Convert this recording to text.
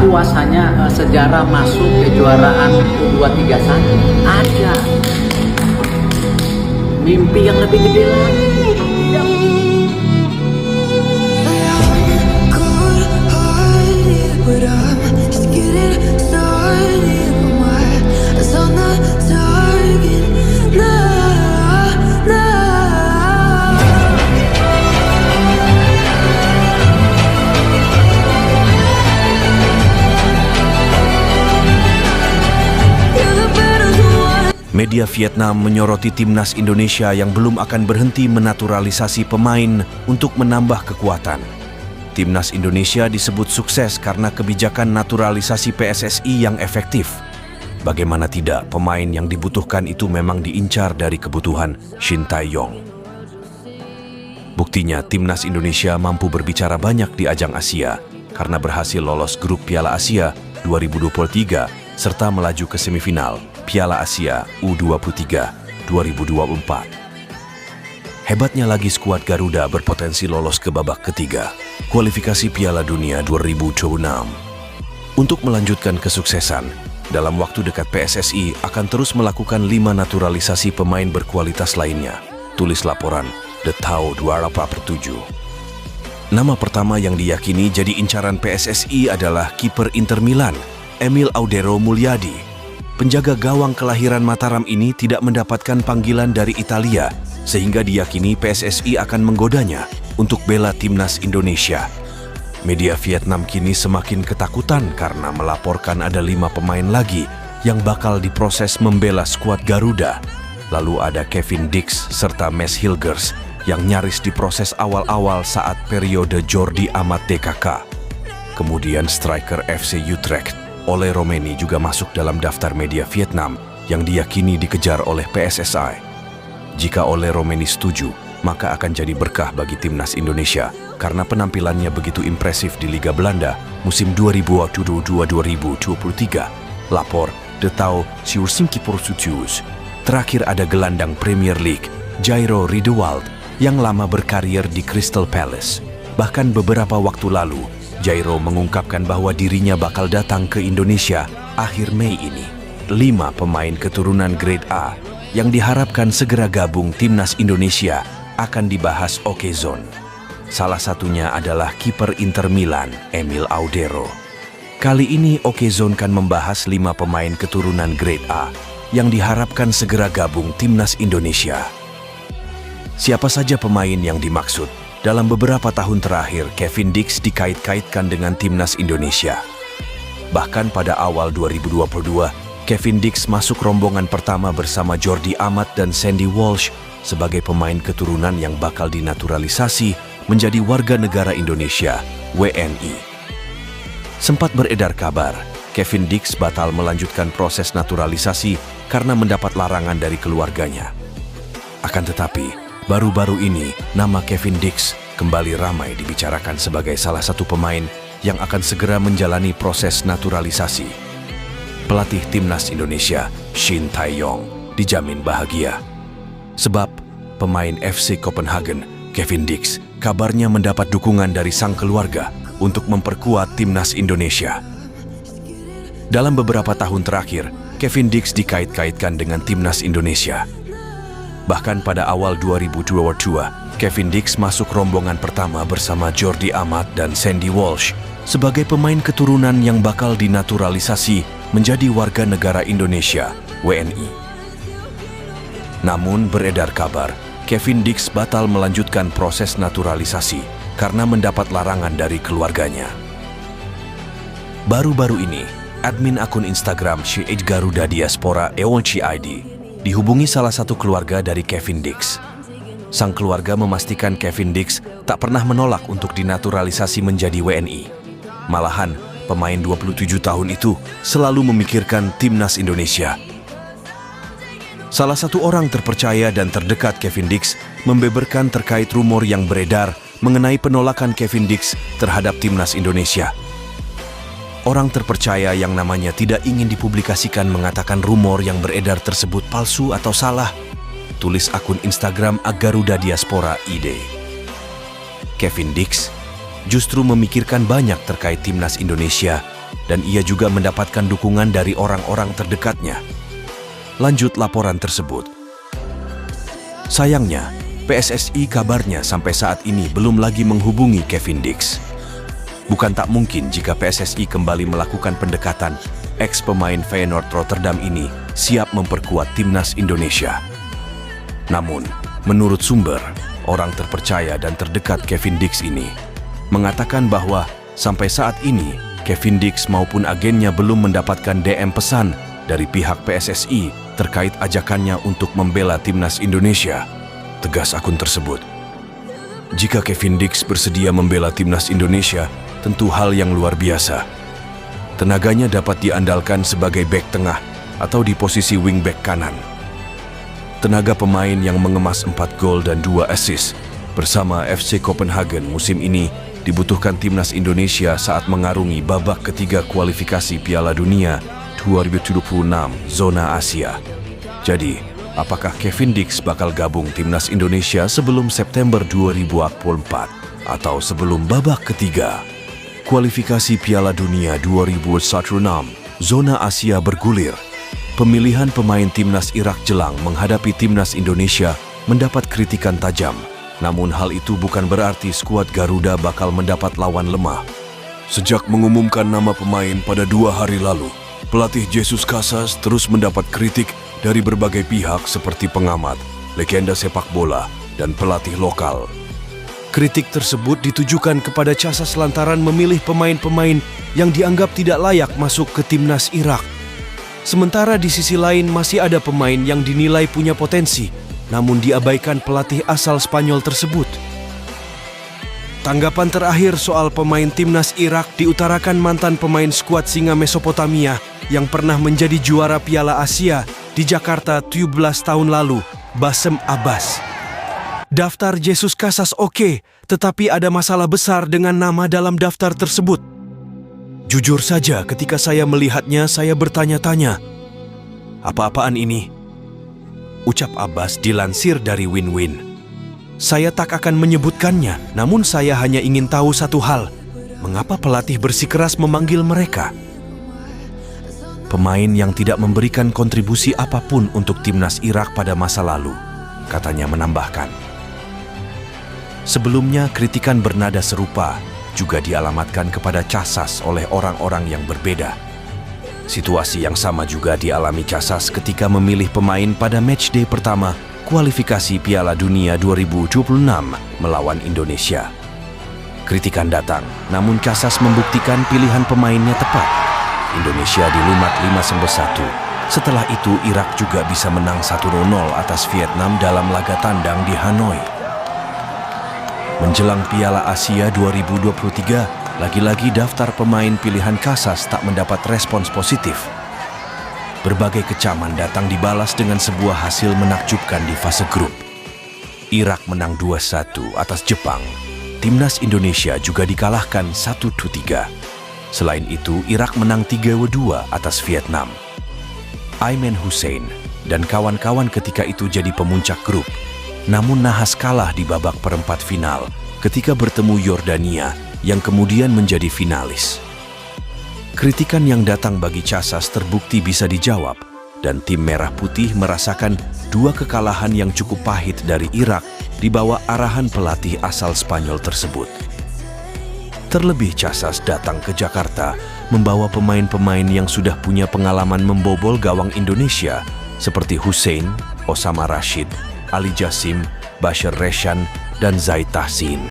puasanya sejarah masuk kejuaraan U23 ada mimpi yang lebih gede lagi. Media Vietnam menyoroti timnas Indonesia yang belum akan berhenti menaturalisasi pemain untuk menambah kekuatan. Timnas Indonesia disebut sukses karena kebijakan naturalisasi PSSI yang efektif. Bagaimana tidak, pemain yang dibutuhkan itu memang diincar dari kebutuhan Shin Tae-yong. Buktinya, timnas Indonesia mampu berbicara banyak di ajang Asia karena berhasil lolos grup Piala Asia 2023 serta melaju ke semifinal Piala Asia U23 2024. Hebatnya lagi, skuad Garuda berpotensi lolos ke babak ketiga kualifikasi Piala Dunia 2026. Untuk melanjutkan kesuksesan, dalam waktu dekat PSSI akan terus melakukan 5 naturalisasi pemain berkualitas lainnya. Tulis laporan The Tao 247. Nama pertama yang diyakini jadi incaran PSSI adalah kiper Inter Milan, Emil Audero Mulyadi. Penjaga gawang kelahiran Mataram ini tidak mendapatkan panggilan dari Italia, sehingga diyakini PSSI akan menggodanya untuk bela timnas Indonesia. Media Vietnam kini semakin ketakutan karena melaporkan ada 5 pemain lagi yang bakal diproses membela skuad Garuda. Lalu ada Kevin Dix serta Mes Hilgers yang nyaris diproses awal-awal saat periode Jordi Amat DKK. Kemudian striker FC Utrecht Ole Romeni juga masuk dalam daftar media Vietnam yang diyakini dikejar oleh PSSI. Jika Ole Romeni setuju, maka akan jadi berkah bagi timnas Indonesia karena penampilannya begitu impresif di Liga Belanda musim 2022-2023. Lapor The Tao Siursimki Porsutus. Terakhir ada gelandang Premier League, Jairo Riedewald, yang lama berkarir di Crystal Palace. Bahkan beberapa waktu lalu, Jairo mengungkapkan bahwa dirinya bakal datang ke Indonesia akhir Mei ini. 5 pemain keturunan Grade A yang diharapkan segera gabung timnas Indonesia akan dibahas Okezone. Salah satunya adalah kiper Inter Milan, Emil Audero. Kali ini Okezone kan membahas 5 pemain keturunan Grade A yang diharapkan segera gabung timnas Indonesia. Siapa saja pemain yang dimaksud? Dalam beberapa tahun terakhir, Kevin Dix dikait-kaitkan dengan timnas Indonesia. Bahkan pada awal 2022, Kevin Dix masuk rombongan pertama bersama Jordi Amat dan Sandy Walsh sebagai pemain keturunan yang bakal dinaturalisasi menjadi warga negara Indonesia, WNI. Sempat beredar kabar, Kevin Dix batal melanjutkan proses naturalisasi karena mendapat larangan dari keluarganya. Akan tetapi, baru-baru ini, nama Kevin Dix kembali ramai dibicarakan sebagai salah satu pemain yang akan segera menjalani proses naturalisasi. Pelatih timnas Indonesia, Shin Tae-yong, dijamin bahagia. Sebab, pemain FC Copenhagen, Kevin Dix, kabarnya mendapat dukungan dari sang keluarga untuk memperkuat timnas Indonesia. Dalam beberapa tahun terakhir, Kevin Dix dikait-kaitkan dengan timnas Indonesia. Bahkan pada awal 2022, Kevin Dix masuk rombongan pertama bersama Jordi Amat dan Sandy Walsh sebagai pemain keturunan yang bakal dinaturalisasi menjadi warga negara Indonesia, WNI. Namun beredar kabar, Kevin Dix batal melanjutkan proses naturalisasi karena mendapat larangan dari keluarganya. Baru-baru ini, admin akun Instagram Syed Garuda Diaspora Eonchi ID dihubungi salah satu keluarga dari Kevin Dix. Sang keluarga memastikan Kevin Dix tak pernah menolak untuk dinaturalisasi menjadi WNI. Malahan, pemain 27 tahun itu selalu memikirkan timnas Indonesia. Salah satu orang terpercaya dan terdekat Kevin Dix membeberkan terkait rumor yang beredar mengenai penolakan Kevin Dix terhadap timnas Indonesia. Orang terpercaya yang namanya tidak ingin dipublikasikan mengatakan rumor yang beredar tersebut palsu atau salah. Tulis akun Instagram Garuda Diaspora ID. Kevin Dix justru memikirkan banyak terkait timnas Indonesia dan ia juga mendapatkan dukungan dari orang-orang terdekatnya. Lanjut laporan tersebut. Sayangnya, PSSI kabarnya sampai saat ini belum lagi menghubungi Kevin Dix. Bukan tak mungkin jika PSSI kembali melakukan pendekatan, ex-pemain Feyenoord Rotterdam ini siap memperkuat timnas Indonesia. Namun, menurut sumber, orang terpercaya dan terdekat Kevin Dix ini mengatakan bahwa sampai saat ini Kevin Dix maupun agennya belum mendapatkan DM pesan dari pihak PSSI terkait ajakannya untuk membela timnas Indonesia, tegas akun tersebut. Jika Kevin Dix bersedia membela timnas Indonesia, tentu hal yang luar biasa. Tenaganya dapat diandalkan sebagai bek tengah atau di posisi wingback kanan. Tenaga pemain yang mengemas 4 gol dan 2 assist bersama FC Copenhagen musim ini dibutuhkan timnas Indonesia saat mengarungi babak ketiga kualifikasi Piala Dunia 2026 zona Asia. Jadi, apakah Kevin Dix bakal gabung timnas Indonesia sebelum September 2024 atau sebelum babak ketiga? Kualifikasi Piala Dunia 2026 zona Asia bergulir. Pemilihan pemain timnas Irak jelang menghadapi timnas Indonesia mendapat kritikan tajam. Namun hal itu bukan berarti skuad Garuda bakal mendapat lawan lemah. Sejak mengumumkan nama pemain pada 2 hari lalu, pelatih Jesus Casas terus mendapat kritik dari berbagai pihak seperti pengamat, legenda sepak bola, dan pelatih lokal. Kritik tersebut ditujukan kepada Casas lantaran memilih pemain-pemain yang dianggap tidak layak masuk ke timnas Irak. Sementara di sisi lain masih ada pemain yang dinilai punya potensi, namun diabaikan pelatih asal Spanyol tersebut. Tanggapan terakhir soal pemain timnas Irak diutarakan mantan pemain skuad Singa Mesopotamia yang pernah menjadi juara Piala Asia di Jakarta 17 tahun lalu, Basem Abbas. Daftar Jesus Casas oke, tetapi ada masalah besar dengan nama dalam daftar tersebut. Jujur saja, ketika saya melihatnya, saya bertanya-tanya, apa-apaan ini? Ucap Abbas dilansir dari Win-Win. Saya tak akan menyebutkannya, namun saya hanya ingin tahu satu hal. Mengapa pelatih bersikeras memanggil mereka? Pemain yang tidak memberikan kontribusi apapun untuk timnas Irak pada masa lalu, katanya menambahkan. Sebelumnya, kritikan bernada serupa juga dialamatkan kepada Casas oleh orang-orang yang berbeda. Situasi yang sama juga dialami Casas ketika memilih pemain pada matchday pertama kualifikasi Piala Dunia 2026 melawan Indonesia. Kritikan datang, namun Casas membuktikan pilihan pemainnya tepat. Indonesia dilumat 5-1. Setelah itu Irak juga bisa menang 1-0 atas Vietnam dalam laga tandang di Hanoi. Menjelang Piala Asia 2023, lagi-lagi daftar pemain pilihan Casas tak mendapat respons positif. Berbagai kecaman datang dibalas dengan sebuah hasil menakjubkan di fase grup. Irak menang 2-1 atas Jepang. Timnas Indonesia juga dikalahkan 1-3. Selain itu, Irak menang 3-2 atas Vietnam. Aiman Hussein dan kawan-kawan ketika itu jadi pemuncak grup. Namun nahas kalah di babak perempat final ketika bertemu Yordania yang kemudian menjadi finalis. Kritikan yang datang bagi Casas terbukti bisa dijawab dan tim Merah Putih merasakan 2 kekalahan yang cukup pahit dari Irak di bawah arahan pelatih asal Spanyol tersebut. Terlebih Casas datang ke Jakarta membawa pemain-pemain yang sudah punya pengalaman membobol gawang Indonesia seperti Hussein, Osama Rashid, Ali Jassim, Bashar Reshan, dan Zaid Tahsin.